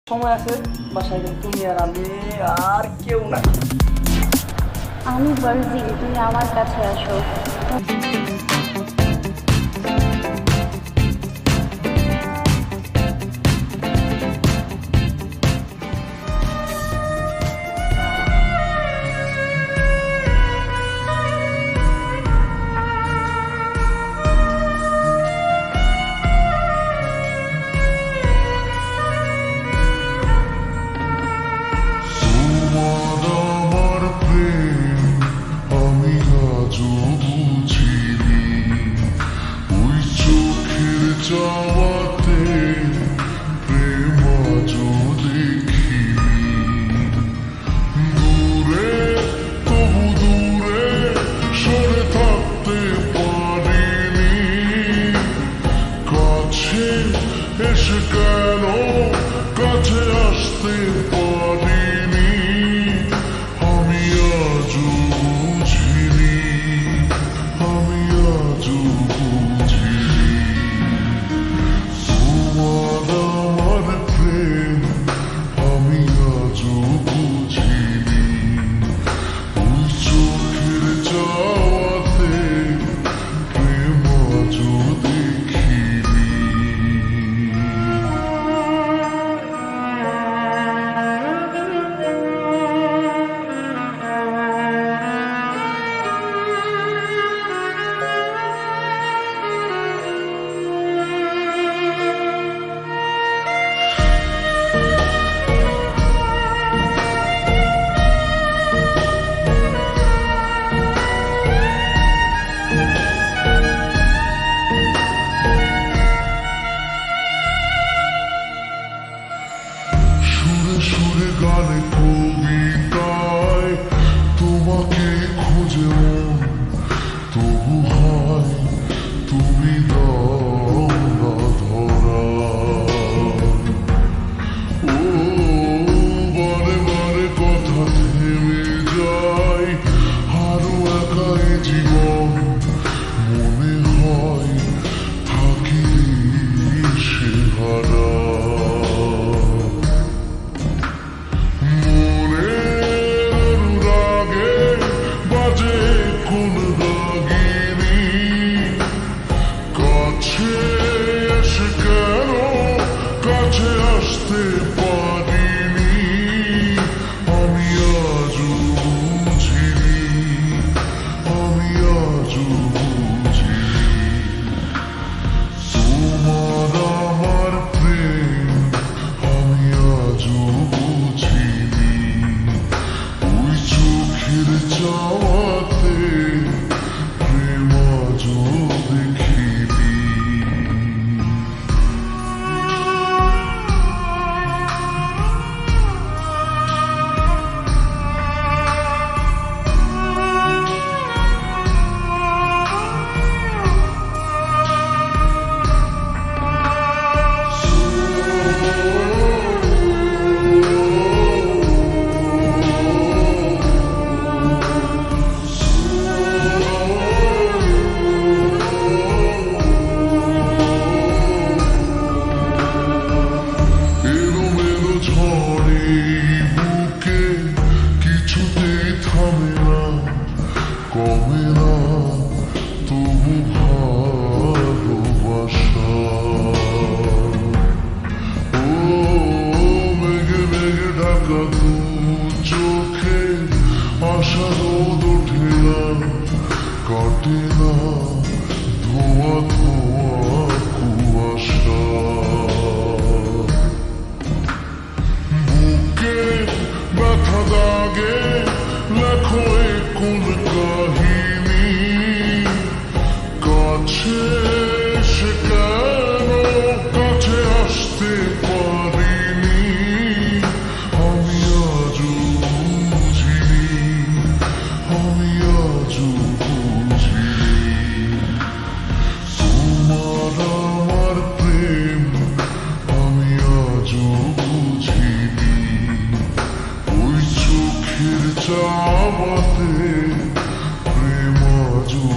সময় আছে বাসায় গেলে তুমি আর আমি আর কেউ নাই। আমি ভার্জিন, তুমি আমার কাছে আসো। চাওয়াতে প্রেম আজও দেখিনি, দূরে তবু দূরে সরে থাকতে পারিনি, কাছে এসে কেন কাছে আসতে পারিনি, আমি আজও বুঝিনি, আমি আজও বুঝিনি। তোমার আমার প্রেম আমি আজও বুঝিনি, ওই চোখের চাওয়াতে প্রেম আজও দেখিনি। সুরে সুরে গানে কবিতায় তোমাকে খুঁজে মন, তবু হয় তুমি দাও না ধরা। ও বারে বারে কথা থেমে যায়, আরো একাই জীবন মনে হয় থাকি সে হারা। কাছে আসতে পারিনি, আমি আজও বুঝিনি, আমি আজও বুঝিনি। তোমার আমার প্রেম আমি আজও বুঝিনি, ওই চোখের চাওয়াতে প্রেম আজও দেখিনি। কমে না তবু ভালোবাসা, ও মেঘে মেঘে ঢাকা দু চোখে আশা রোদ ওঠে না, কাটে না ধোয়া ধোয়া কুয়াশা, বুকে ব্যথা দাগে লেখো কোন কাহিনী, কাছে সে কেন কাছে আসতে পারিনি, আমি আজও বুঝিনি, আমি আজও বুঝিনি। তোমার আমার প্রেম আমি আজও বুঝিনি, ওই চোখের চাওয়াতে প্রেম আজও